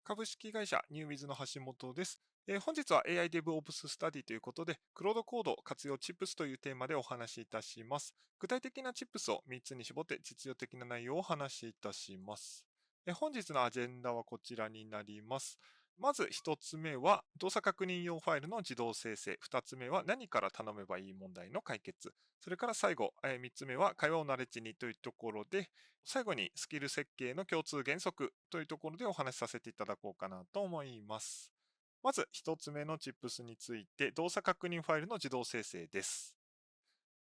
株式会社ニューウィズの橋本です。本日は AI DevOps Study ということで、クロードコード活用チップスというテーマでお話しいたします。具体的なチップスを3つに絞って実用的な内容をお話しいたします。本日のアジェンダはこちらになります。まず1つ目は動作確認用ファイルの自動生成。2つ目は何から頼めばいい問題の解決。それから最後、3つ目は会話をナレッジにというところで、最後にスキル設計の共通原則というところでお話しさせていただこうかなと思います。まず一つ目のチップスについて、動作確認ファイルの自動生成です。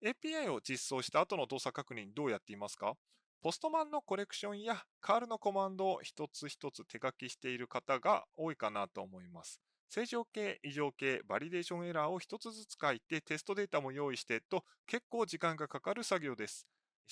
API を実装した後の動作確認どうやっていますか？ポストマンのコレクションやカールのコマンドを一つ一つ手書きしている方が多いかなと思います。正常形、異常形、バリデーションエラーを一つずつ書いてテストデータも用意してと結構時間がかかる作業です。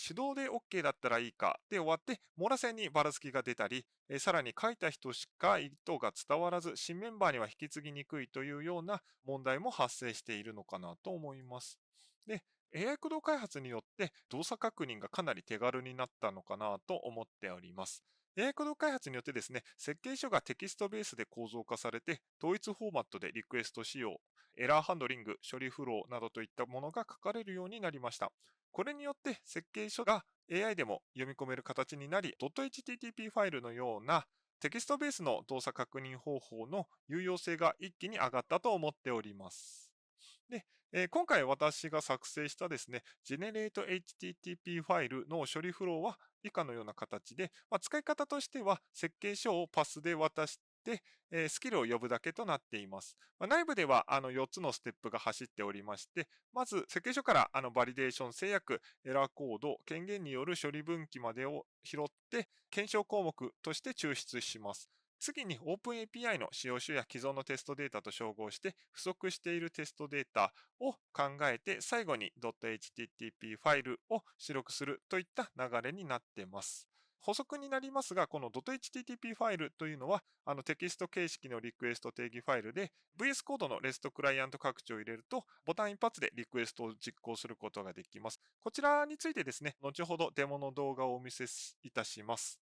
手動で OK だったらいいかで終わって網羅線にばらつきが出たり、さらに書いた人しか意図が伝わらず新メンバーには引き継ぎにくいというような問題も発生しているのかなと思います。で、AI 駆動開発によって動作確認がかなり手軽になったのかなと思っております。AI 駆動開発によってですね、設計書がテキストベースで構造化されて、統一フォーマットでリクエスト仕様、エラーハンドリング、処理フローなどといったものが書かれるようになりました。これによって設計書が AI でも読み込める形になり、.http ファイルのようなテキストベースの動作確認方法の有用性が一気に上がったと思っております。で、今回私が作成したですね、Generate HTTP ファイルの処理フローは以下のような形で、使い方としては設計書をパスで渡して、スキルを呼ぶだけとなっています。内部では4つのステップが走っておりまして、まず設計書からバリデーション制約、エラーコード、権限による処理分岐までを拾って、検証項目として抽出します。次に OpenAPI の使用書や既存のテストデータと照合して不足しているテストデータを考えて最後に .http ファイルを出力するといった流れになっています。補足になりますが、この .http ファイルというのはテキスト形式のリクエスト定義ファイルで VS コードの REST クライアント拡張を入れるとボタン一発でリクエストを実行することができます。こちらについてですね、後ほどデモの動画をお見せいたします。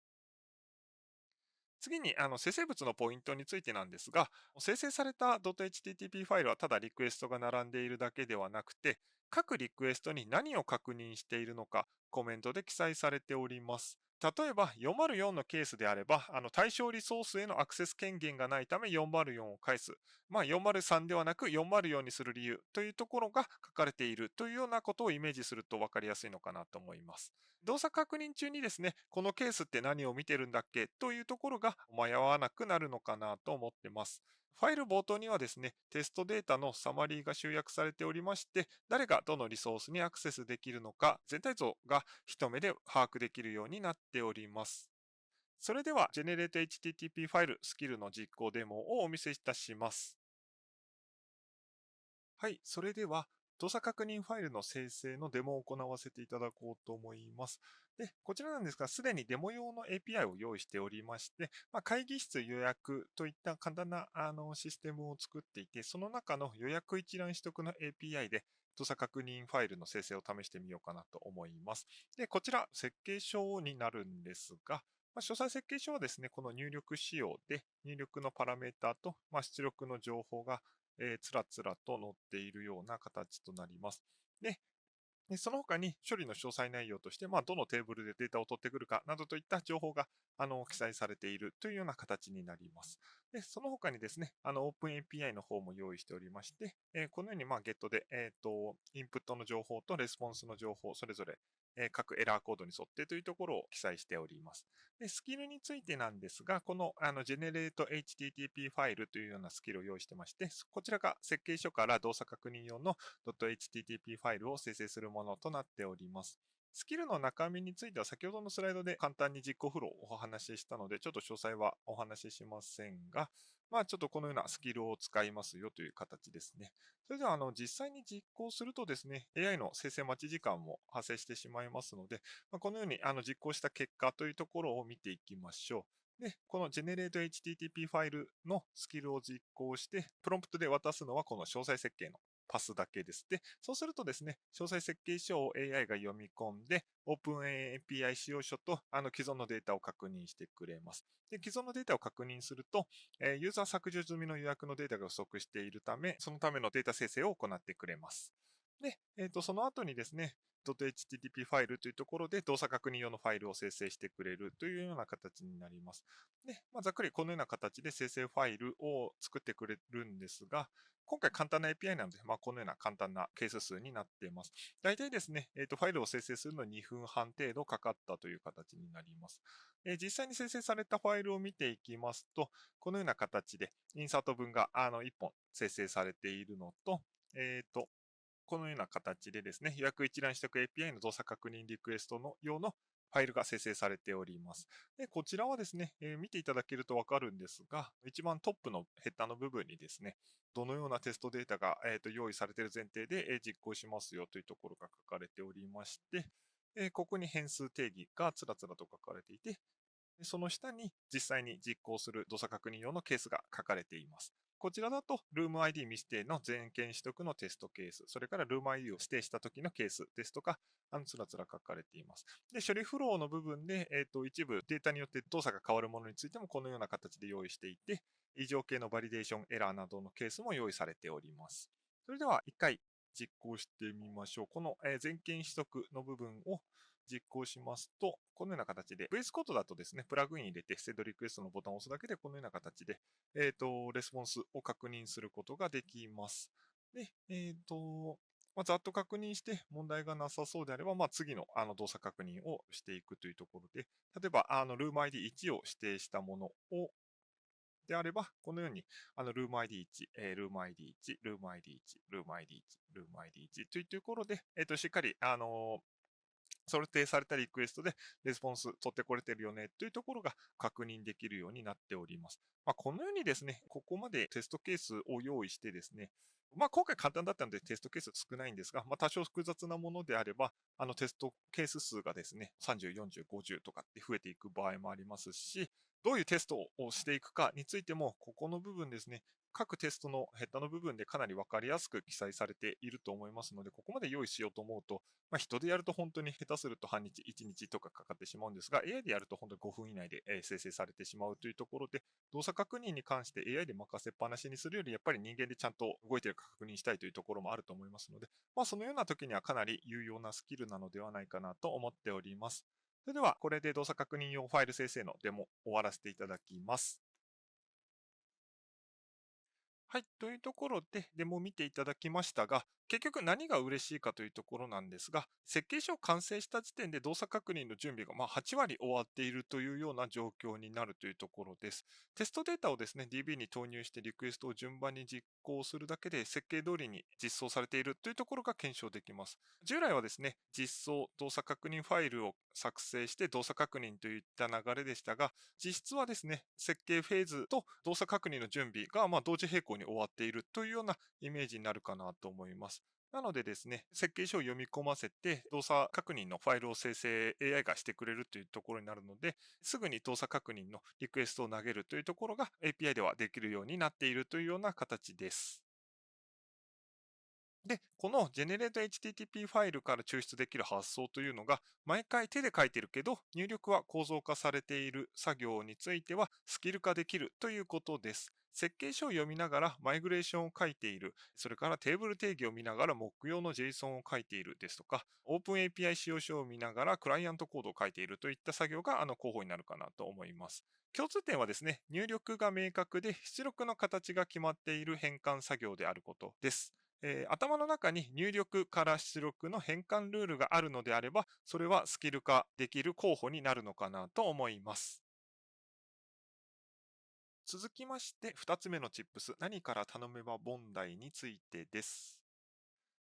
次に、生成物のポイントについてなんですが、生成された .http ファイルはただリクエストが並んでいるだけではなくて、各リクエストに何を確認しているのか、コメントで記載されております。例えば、404のケースであれば、対象リソースへのアクセス権限がないため404を返す。403ではなく404にする理由というところが書かれているというようなことをイメージすると分かりやすいのかなと思います。動作確認中にですね、このケースって何を見てるんだっけというところが迷わなくなるのかなと思ってます。ファイル冒頭にはですね、テストデータのサマリーが集約されておりまして、誰がどのリソースにアクセスできるのか、全体像が一目で把握できるようになっております。それでは、Generate HTTP ファイルスキルの実行デモをお見せいたします。はい、それでは、動作確認ファイルの生成のデモを行わせていただこうと思います。で、こちらなんですが、すでにデモ用の API を用意しておりまして、会議室予約といった簡単なシステムを作っていて、その中の予約一覧取得の API で、動作確認ファイルの生成を試してみようかなと思います。で、こちら、設計書になるんですが、詳細設計書はですね、この入力仕様で、入力のパラメータと、出力の情報がつらつらと載っているような形となります。で、その他に処理の詳細内容として、どのテーブルでデータを取ってくるかなどといった情報が記載されているというような形になります。で、その他にですね、OpenAPI の方も用意しておりまして、このようにGet で、インプットの情報とレスポンスの情報、それぞれ各エラーコードに沿ってというところを記載しております。で、スキルについてなんですが、このGenerate HTTP ファイルというようなスキルを用意してまして、こちらが設計書から動作確認用の .http ファイルを生成するものとなっております。スキルの中身については先ほどのスライドで簡単に実行フローをお話ししたので、ちょっと詳細はお話ししませんが、ちょっとこのようなスキルを使いますよという形ですね。それでは実際に実行するとですね、AI の生成待ち時間も発生してしまいますので、このように実行した結果というところを見ていきましょう。で、この Generate HTTP ファイルのスキルを実行して、プロンプトで渡すのはこの詳細設計のパスだけです。で、そうするとですね、詳細設計書を AI が読み込んで、OpenAPI 使用書と既存のデータを確認してくれます。で、既存のデータを確認すると、ユーザー削除済みの予約のデータが不足しているため、そのためのデータ生成を行ってくれます。で、その後にですね、.http ファイルというところで動作確認用のファイルを生成してくれるというような形になります。で、ざっくりこのような形で生成ファイルを作ってくれるんですが、今回簡単な API なので、このような簡単なケース数になっています。大体ですね、ファイルを生成するのに2分半程度かかったという形になります。実際に生成されたファイルを見ていきますと、このような形でインサート文が1本生成されているのと、このような形でですね、予約一覧取得 API の動作確認リクエストの用のファイルが生成されております。で、こちらはですね、見ていただけるとわかるんですが、一番トップのヘッダーの部分にですね、どのようなテストデータが、用意されている前提で、実行しますよというところが書かれておりまして、ここに変数定義がつらつらと書かれていて、その下に実際に実行する動作確認用のケースが書かれています。こちらだと、ルーム ID 未指定の全件取得のテストケース、それからルーム ID を指定した時のケースですとか、つらつら書かれています。で、処理フローの部分で、一部データによって動作が変わるものについてもこのような形で用意していて、異常系のバリデーションエラーなどのケースも用意されております。それでは、一回実行してみましょう。この全件取得の部分を実行しますと、このような形で、VS コードだとですね、プラグイン入れて、セットリクエストのボタンを押すだけで、このような形で、レスポンスを確認することができます。で、ざっと確認して問題がなさそうであれば、次の動作確認をしていくというところで、例えば、ルーム ID1 を指定したものを、であれば、このように、ルーム ID1、ルーム ID1、ルーム ID1、ルーム ID1、ルーム ID1 というところで、しっかり、想定されたリクエストでレスポンス取ってこれてるよねというところが確認できるようになっております。このようにですね、ここまでテストケースを用意してですね、今回簡単だったのでテストケース少ないんですが、多少複雑なものであれば、テストケース数がですね、30、40、50とかって増えていく場合もありますし、どういうテストをしていくかについても、ここの部分ですね、各テストのヘッダの部分でかなり分かりやすく記載されていると思いますので、ここまで用意しようと思うと、人でやると本当に下手すると半日、1日とかかかってしまうんですが、AI でやると本当に5分以内で生成されてしまうというところで、動作確認に関して AI で任せっぱなしにするより、やっぱり人間でちゃんと動いているか確認したいというところもあると思いますので、そのような時にはかなり有用なスキルなのではないかなと思っております。それでは、これで動作確認用ファイル生成のデモ終わらせていただきます。はい。というところで、デモを見ていただきましたが、結局何が嬉しいかというところなんですが、設計書を完成した時点で動作確認の準備が8割終わっているというような状況になるというところです。テストデータをですね、DB に投入してリクエストを順番に実行するだけで設計通りに実装されているというところが検証できます。従来はですね、実装動作確認ファイルを作成して動作確認といった流れでしたが、実質はですね、設計フェーズと動作確認の準備が同時並行に終わっているというようなイメージになるかなと思います。なのでですね、設計書を読み込ませて動作確認のファイルを生成 AI がしてくれるというところになるので、すぐに動作確認のリクエストを投げるというところが API ではできるようになっているというような形です。で、この Generate HTTP ファイルから抽出できる発想というのが、毎回手で書いてるけど、入力は構造化されている作業についてはスキル化できるということです。設計書を読みながらマイグレーションを書いている、それからテーブル定義を見ながら目標の JSON を書いているですとか、OpenAPI 使用書を見ながらクライアントコードを書いているといった作業が候補になるかなと思います。共通点はですね、入力が明確で出力の形が決まっている変換作業であることです。頭の中に入力から出力の変換ルールがあるのであれば、それはスキル化できる候補になるのかなと思います。続きまして、2つ目のチップス、何から頼めば問題についてです。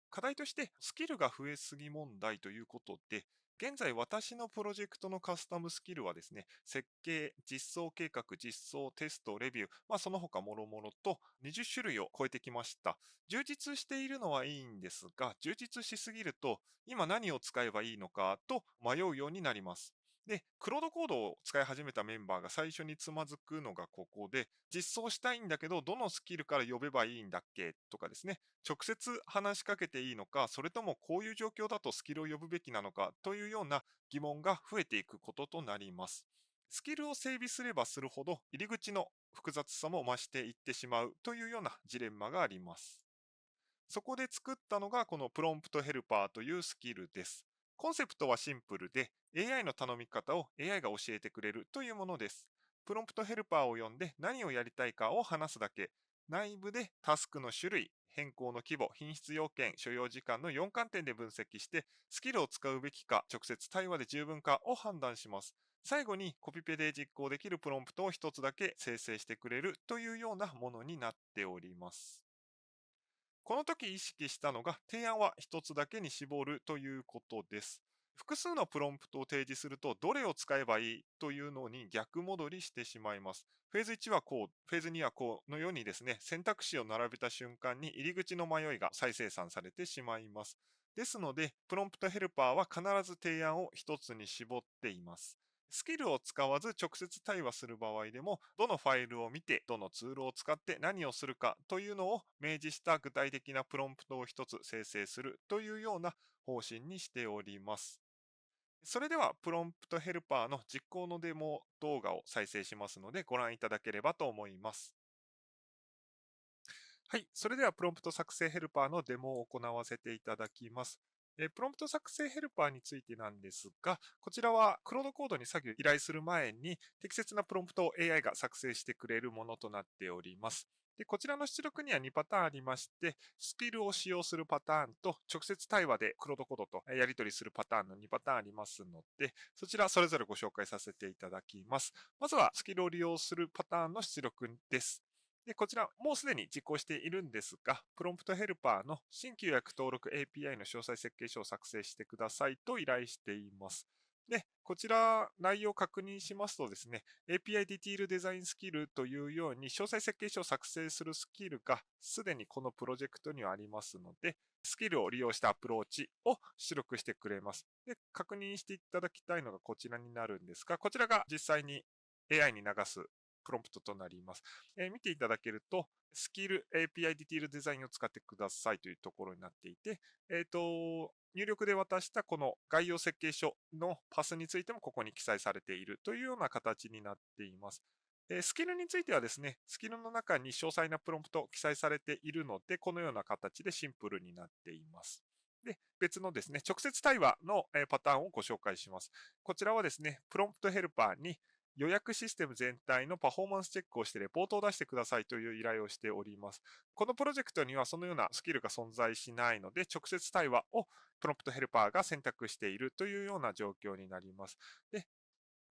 課題としてスキルが増えすぎ問題ということで、現在私のプロジェクトのカスタムスキルはですね、設計、実装計画、実装、テスト、レビュー、その他もろもろと20種類を超えてきました。充実しているのはいいんですが、充実しすぎると今何を使えばいいのかと迷うようになります。で、クロードコードを使い始めたメンバーが最初につまずくのがここで、実装したいんだけど、どのスキルから呼べばいいんだっけとかですね、直接話しかけていいのか、それともこういう状況だとスキルを呼ぶべきなのかというような疑問が増えていくこととなります。スキルを整備すればするほど、入り口の複雑さも増していってしまうというようなジレンマがあります。そこで作ったのがこのプロンプトヘルパーというスキルです。コンセプトはシンプルで AI の頼み方を AI が教えてくれるというものです。プロンプトヘルパーを呼んで何をやりたいかを話すだけ。内部でタスクの種類、変更の規模、品質要件、所要時間の4観点で分析してスキルを使うべきか直接対話で十分かを判断します。最後にコピペで実行できるプロンプトを一つだけ生成してくれるというようなものになっております。この時意識したのが提案は一つだけに絞るということです。複数のプロンプトを提示するとどれを使えばいいというのに逆戻りしてしまいます。フェーズ1はこう、フェーズ2はこうのようにですね、選択肢を並べた瞬間に入り口の迷いが再生産されてしまいます。ですので、プロンプトヘルパーは必ず提案を一つに絞っています。スキルを使わず直接対話する場合でも、どのファイルを見て、どのツールを使って何をするかというのを明示した具体的なプロンプトを一つ生成するというような方針にしております。それでは、プロンプトヘルパーの実行のデモ動画を再生しますので、ご覧いただければと思います。はい。それでは、プロンプト作成ヘルパーのデモを行わせていただきます。プロンプト作成ヘルパーについてなんですが、こちらはクロードコードに作業を依頼する前に適切なプロンプトを AI が作成してくれるものとなっております。で、こちらの出力には2パターンありまして、スキルを使用するパターンと直接対話でクロードコードとやり取りするパターンの2パターンありますので、そちらそれぞれご紹介させていただきます。まずはスキルを利用するパターンの出力です。で、こちら、もうすでに実行しているんですが、プロンプトヘルパーの新規予約登録 API の詳細設計書を作成してくださいと依頼しています。で、こちら、内容を確認しますとですね、API ディティールデザインスキルというように、詳細設計書を作成するスキルがすでにこのプロジェクトにはありますので、スキルを利用したアプローチを出力してくれます。で、確認していただきたいのがこちらになるんですが、こちらが実際に AI に流すプロンプトとなります。見ていただけると、スキル API ディティールデザインを使ってくださいというところになっていて、入力で渡したこの概要設計書のパスについてもここに記載されているというような形になっています。スキルについてはですね、スキルの中に詳細なプロンプト記載されているので、このような形でシンプルになっています。で、別のですね、直接対話のパターンをご紹介します。こちらはですね、プロンプトヘルパーに予約システム全体のパフォーマンスチェックをしてレポートを出してくださいという依頼をしております。このプロジェクトにはそのようなスキルが存在しないので、直接対話をプロンプトヘルパーが選択しているというような状況になります。で、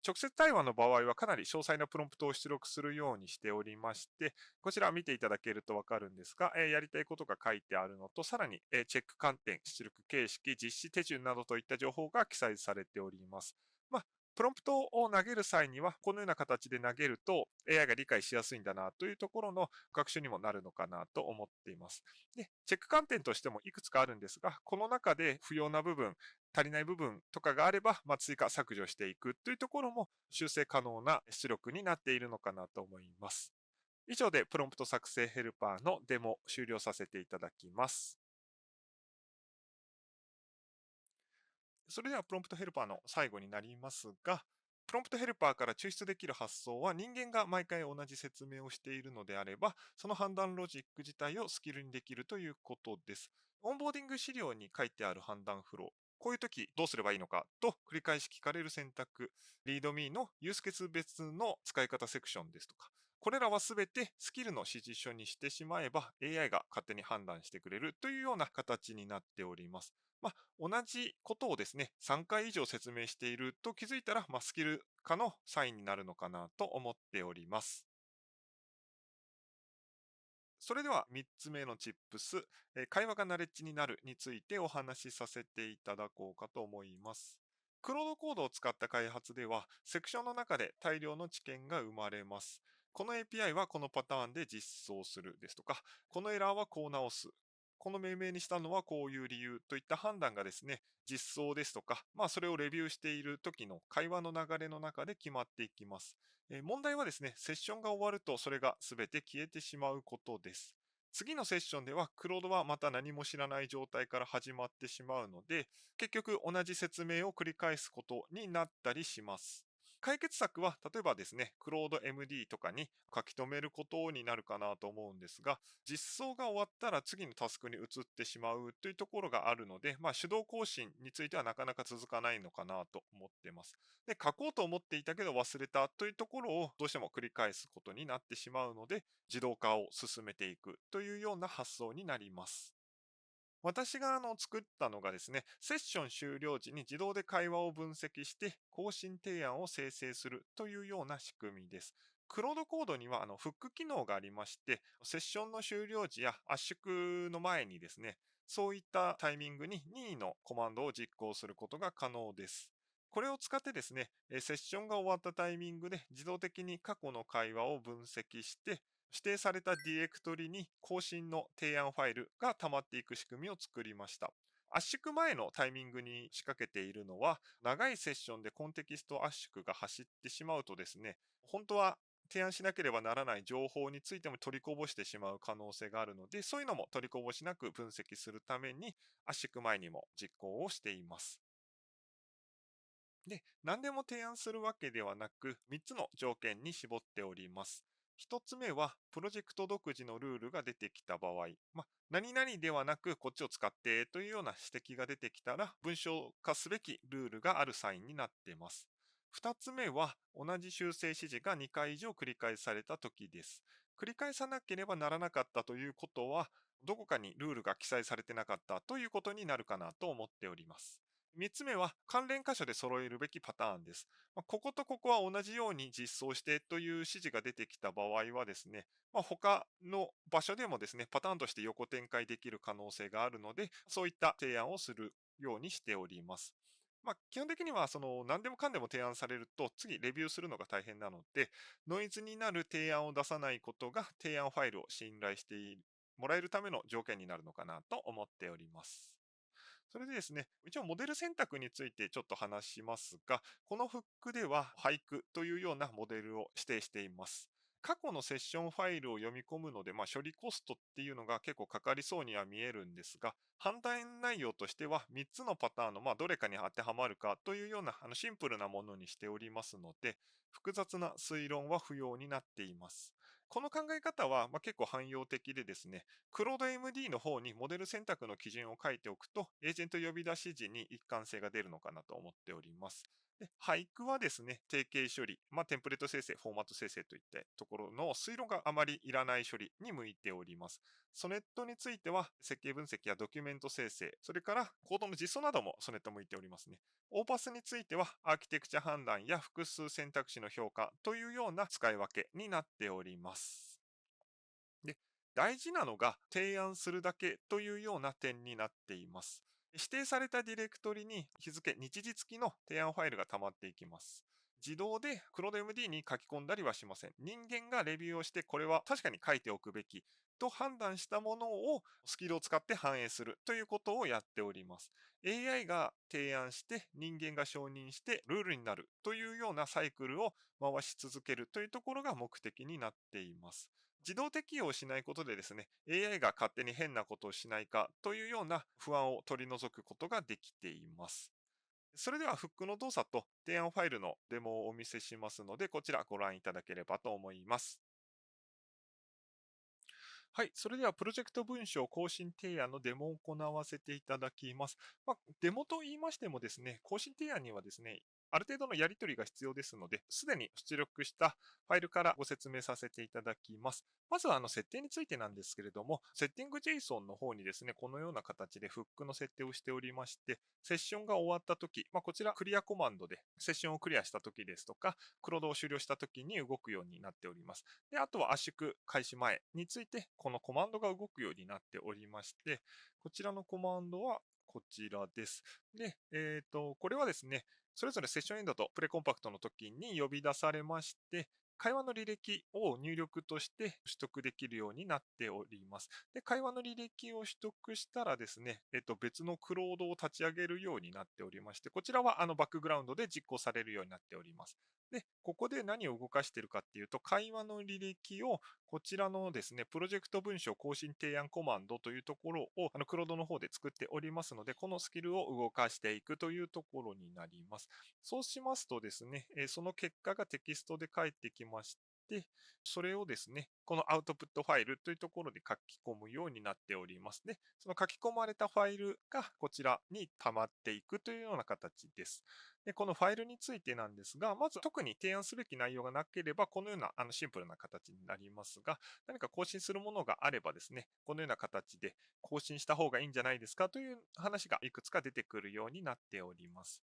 直接対話の場合はかなり詳細なプロンプトを出力するようにしておりまして、こちら見ていただけるとわかるんですが、やりたいことが書いてあるのと、さらに、チェック観点、出力形式、実施手順などといった情報が記載されております。まあ、プロンプトを投げる際には、このような形で投げると AI が理解しやすいんだなというところの学習にもなるのかなと思っています。で、チェック観点としてもいくつかあるんですが、この中で不要な部分、足りない部分とかがあれば、追加削除していくというところも修正可能な出力になっているのかなと思います。以上でプロンプト作成ヘルパーのデモ終了させていただきます。それではプロンプトヘルパーの最後になりますが、プロンプトヘルパーから抽出できる発想は人間が毎回同じ説明をしているのであれば、その判断ロジック自体をスキルにできるということです。オンボーディング資料に書いてある判断フロー。こういう時どうすればいいのかと繰り返し聞かれる選択、リードミーのユースケース別の使い方セクションですとか、これらはすべてスキルの指示書にしてしまえば AI が勝手に判断してくれるというような形になっております。同じことをですね、3回以上説明していると気づいたら、スキル化のサインになるのかなと思っております。それでは3つ目のチップス、会話がナレッジになるについてお話しさせていただこうかと思います。クロードコードを使った開発では、セクションの中で大量の知見が生まれます。この API はこのパターンで実装するですとか、このエラーはこう直すこの命名にしたのはこういう理由といった判断がですね、実装ですとか、それをレビューしている時の会話の流れの中で決まっていきます。問題はですね、セッションが終わるとそれが全て消えてしまうことです。次のセッションでは、クロードはまた何も知らない状態から始まってしまうので、結局同じ説明を繰り返すことになったりします。解決策は、例えばですね、クロード MD とかに書き留めることになるかなと思うんですが、実装が終わったら次のタスクに移ってしまうというところがあるので、手動更新についてはなかなか続かないのかなと思っています。で、書こうと思っていたけど忘れたというところをどうしても繰り返すことになってしまうので、自動化を進めていくというような発想になります。私が作ったのがですね、セッション終了時に自動で会話を分析して更新提案を生成するというような仕組みです。クロードコードにはフック機能がありまして、セッションの終了時や圧縮の前にですね、そういったタイミングに任意のコマンドを実行することが可能です。これを使ってですね、セッションが終わったタイミングで自動的に過去の会話を分析して、指定されたディレクトリに更新の提案ファイルが溜まっていく仕組みを作りました。圧縮前のタイミングに仕掛けているのは、長いセッションでコンテキスト圧縮が走ってしまうとですね、本当は提案しなければならない情報についても取りこぼしてしまう可能性があるので、そういうのも取りこぼしなく分析するために圧縮前にも実行をしています。で、何でも提案するわけではなく、3つの条件に絞っております。1つ目は、プロジェクト独自のルールが出てきた場合、何々ではなく、こっちを使ってというような指摘が出てきたら、文章化すべきルールがあるサインになっています。2つ目は、同じ修正指示が2回以上繰り返されたときです。繰り返さなければならなかったということは、どこかにルールが記載されてなかったということになるかなと思っております。3つ目は関連箇所で揃えるべきパターンです。こことここは同じように実装してという指示が出てきた場合はですね、他の場所でもですね、パターンとして横展開できる可能性があるので、そういった提案をするようにしております。基本的には何でもかんでも提案されると次レビューするのが大変なので、ノイズになる提案を出さないことが提案ファイルを信頼してもらえるための条件になるのかなと思っております。それでですね、一応モデル選択についてちょっと話しますが、このフックでは俳句というようなモデルを指定しています。過去のセッションファイルを読み込むので、処理コストっていうのが結構かかりそうには見えるんですが、判断内容としては3つのパターンのどれかに当てはまるかというようなシンプルなものにしておりますので、複雑な推論は不要になっています。この考え方は結構汎用的でですね、クロード MD の方にモデル選択の基準を書いておくと、エージェント呼び出し時に一貫性が出るのかなと思っております。で、俳句はですね、定型処理、テンプレート生成、フォーマット生成といったところの推論があまりいらない処理に向いております。ソネットについては、設計分析やドキュメント生成、それからコードの実装などもソネット向いておりますね。オーパスについては、アーキテクチャ判断や複数選択肢の評価というような使い分けになっております。で、大事なのが提案するだけというような点になっています。指定されたディレクトリに日付、日時付きの提案ファイルが溜まっていきます。自動で CloudMD に書き込んだりはしません。人間がレビューをして、これは確かに書いておくべきと判断したものをスキルを使って反映するということをやっております。AI が提案して人間が承認してルールになるというようなサイクルを回し続けるというところが目的になっています。自動適用しないことでですね、AI が勝手に変なことをしないかというような不安を取り除くことができています。それではフックの動作と提案ファイルのデモをお見せしますので、こちらご覧いただければと思います。はい、それではプロジェクト文章更新提案のデモを行わせていただきます。デモと言いましてもですね、更新提案にはですね、ある程度のやり取りが必要ですので、すでに出力したファイルからご説明させていただきます。まずは設定についてなんですけれども、セッティング JSON の方にですね、このような形でフックの設定をしておりまして、セッションが終わったとき、こちらクリアコマンドでセッションをクリアしたときですとか、クロードを終了したときに動くようになっております。で、あとは圧縮開始前について、このコマンドが動くようになっておりまして、こちらのコマンドはこちらです。で、これはですね、それぞれセッションエンドとプレコンパクトの時に呼び出されまして、会話の履歴を入力として取得できるようになっております。で、会話の履歴を取得したらですね、別のクロードを立ち上げるようになっておりまして、こちらはバックグラウンドで実行されるようになっております。で、ここで何を動かしているかっていうと、会話の履歴をこちらのですね、プロジェクト文章更新提案コマンドというところを、クロードの方で作っておりますので、このスキルを動かしていくというところになります。そうしますとですね、その結果がテキストで返ってきまして、それをですね、このアウトプットファイルというところで書き込むようになっておりますね。その書き込まれたファイルがこちらに溜まっていくというような形です。で、このファイルについてなんですが、まず特に提案すべき内容がなければ、このようなシンプルな形になりますが、何か更新するものがあればですね、このような形で更新した方がいいんじゃないですかという話がいくつか出てくるようになっております。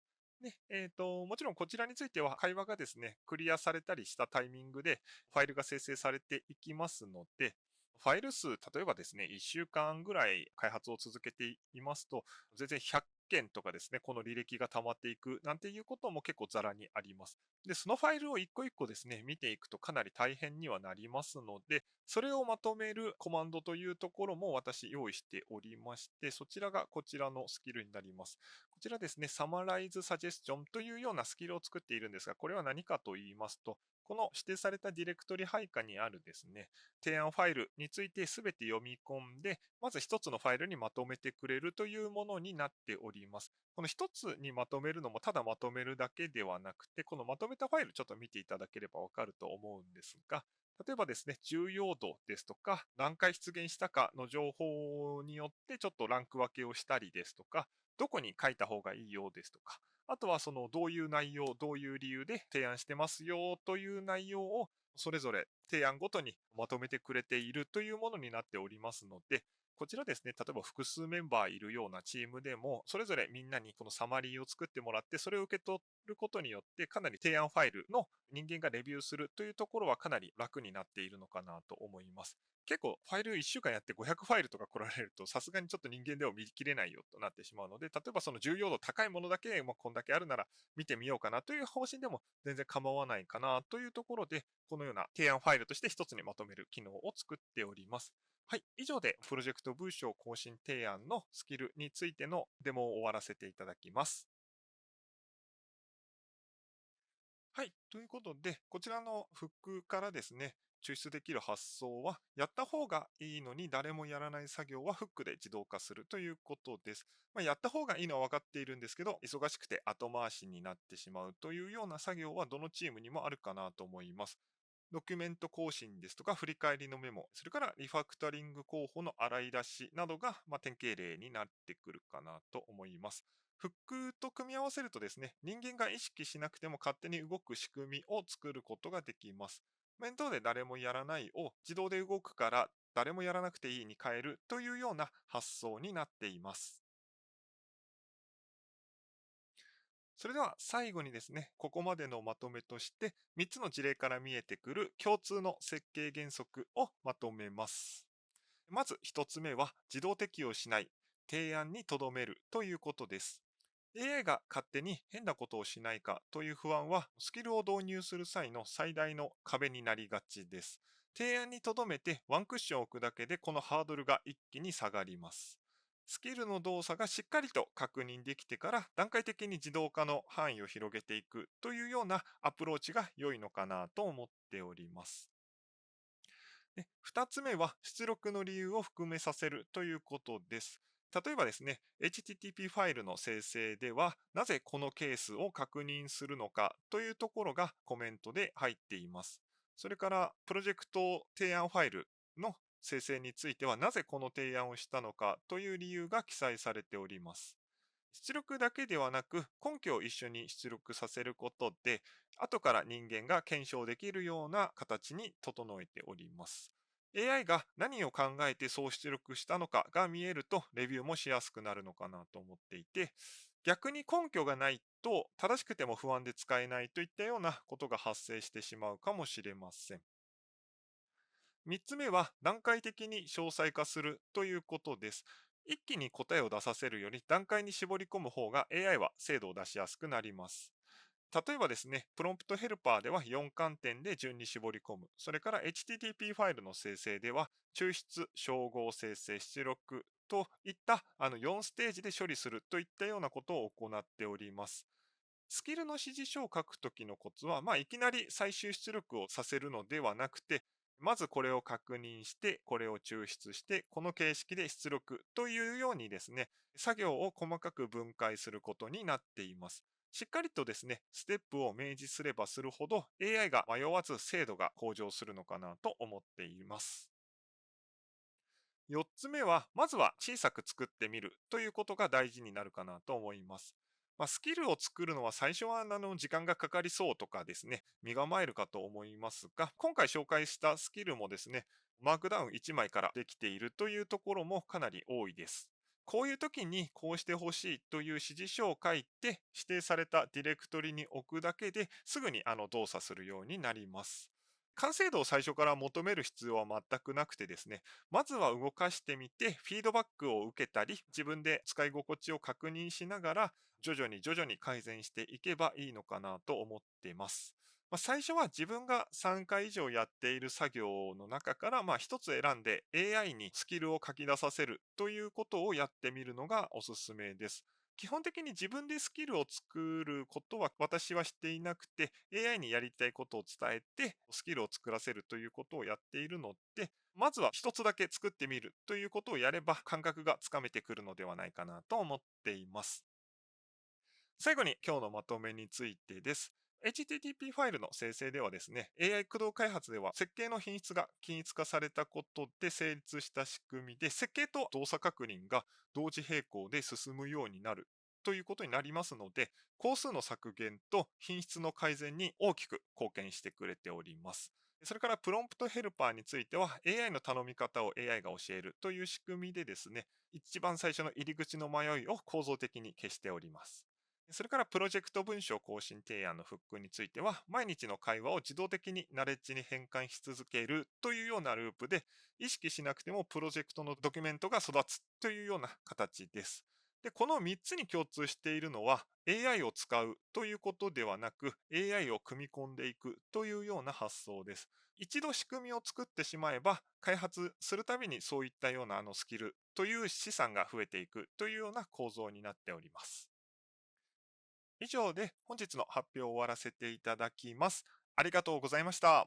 で、もちろんこちらについては会話がですね、クリアされたりしたタイミングでファイルが生成されていきますので、ファイル数、例えばですね、1週間ぐらい開発を続けていますと、全然100件とかですね、この履歴が溜まっていくなんていうことも結構ざらにあります。で、そのファイルを一個一個ですね、見ていくとかなり大変にはなりますので、それをまとめるコマンドというところも私用意しておりまして、そちらがこちらのスキルになります。こちらですね、Summarize Suggestion というようなスキルを作っているんですが、これは何かと言いますと、この指定されたディレクトリ配下にあるですね、提案ファイルについてすべて読み込んで、まず一つのファイルにまとめてくれるというものになっております。この一つにまとめるのもただまとめるだけではなくて、このまとめたファイルちょっと見ていただければわかると思うんですが、例えばですね、重要度ですとか、何回出現したかの情報によってちょっとランク分けをしたりですとか、どこに書いた方がいいようですとか、あとはそのどういう内容、どういう理由で提案してますよという内容をそれぞれ提案ごとにまとめてくれているというものになっておりますので、こちらですね、例えば複数メンバーいるようなチームでも、それぞれみんなにこのサマリーを作ってもらって、それを受け取ることによって、かなり提案ファイルの人間がレビューするというところはかなり楽になっているのかなと思います。結構ファイル1週間やって500ファイルとか来られると、さすがにちょっと人間では見切れないよとなってしまうので、例えばその重要度高いものだけ、こんだけあるなら見てみようかなという方針でも全然構わないかなというところで、このような提案ファイルとして一つにまとめる機能を作っております。はい。以上でプロジェクト文章更新提案のスキルについてのデモを終わらせていただきます。はい。ということで、こちらのフックからですね、抽出できる発想は、やった方がいいのに誰もやらない作業はフックで自動化するということです。やった方がいいのは分かっているんですけど、忙しくて後回しになってしまうというような作業はどのチームにもあるかなと思います。ドキュメント更新ですとか、振り返りのメモ、それからリファクタリング候補の洗い出しなどが、典型例になってくるかなと思います。フックと組み合わせるとですね、人間が意識しなくても勝手に動く仕組みを作ることができます。面倒で誰もやらないを自動で動くから誰もやらなくていいに変えるというような発想になっています。それでは最後にですね、ここまでのまとめとして3つの事例から見えてくる共通の設計原則をまとめます。まず1つ目は自動適用しない、提案にとどめるということです。AI が勝手に変なことをしないかという不安はスキルを導入する際の最大の壁になりがちです。提案にとどめてワンクッションを置くだけでこのハードルが一気に下がります。スキルの動作がしっかりと確認できてから段階的に自動化の範囲を広げていくというようなアプローチが良いのかなと思っております。で、2つ目は出力の理由を含めさせるということです。例えばですね、HTTP ファイルの生成では、なぜこのケースを確認するのかというところがコメントで入っています。それから、プロジェクト提案ファイルの生成については、なぜこの提案をしたのかという理由が記載されております。出力だけではなく、根拠を一緒に出力させることで、後から人間が検証できるような形に整えております。AI が何を考えてそう出力したのかが見えると、レビューもしやすくなるのかなと思っていて、逆に根拠がないと、正しくても不安で使えないといったようなことが発生してしまうかもしれません。3つ目は段階的に詳細化するということです。一気に答えを出させるより段階に絞り込む方が AI は精度を出しやすくなります。例えばですね、プロンプトヘルパーでは4観点で順に絞り込む。それから HTTP ファイルの生成では、抽出、照合生成、出力といった4ステージで処理するといったようなことを行っております。スキルの指示書を書くときのコツは、いきなり最終出力をさせるのではなくて、まずこれを確認して、これを抽出して、この形式で出力というようにですね、作業を細かく分解することになっています。しっかりとですね、ステップを明示すればするほど AI が迷わず精度が向上するのかなと思っています。4つ目は、まずは小さく作ってみるということが大事になるかなと思います。スキルを作るのは最初は時間がかかりそうとかですね、身構えるかと思いますが、今回紹介したスキルもですね、マークダウン1枚からできているというところもかなり多いです。こういう時にこうしてほしいという指示書を書いて指定されたディレクトリに置くだけですぐに動作するようになります。完成度を最初から求める必要は全くなくてですね、まずは動かしてみて、フィードバックを受けたり、自分で使い心地を確認しながら、徐々に改善していけばいいのかなと思っています。最初は自分が3回以上やっている作業の中から、1つ選んで AI にスキルを書き出させるということをやってみるのがおすすめです。基本的に自分でスキルを作ることは私はしていなくて、AI にやりたいことを伝えて、スキルを作らせるということをやっているので、まずは一つだけ作ってみるということをやれば感覚がつかめてくるのではないかなと思っています。最後に今日のまとめについてです。HTTP ファイルの生成ではですね、AI 駆動開発では設計の品質が均一化されたことで成立した仕組みで、設計と動作確認が同時並行で進むようになるということになりますので、工数の削減と品質の改善に大きく貢献してくれております。それからプロンプトヘルパーについては AI の頼み方を AI が教えるという仕組みでですね、一番最初の入り口の迷いを構造的に消しております。それからプロジェクト文章更新提案のフックについては、毎日の会話を自動的にナレッジに変換し続けるというようなループで、意識しなくてもプロジェクトのドキュメントが育つというような形です。で、この3つに共通しているのは、AI を使うということではなく、AI を組み込んでいくというような発想です。一度仕組みを作ってしまえば、開発するたびにそういったようなスキルという資産が増えていくというような構造になっております。以上で本日の発表を終わらせていただきます。ありがとうございました。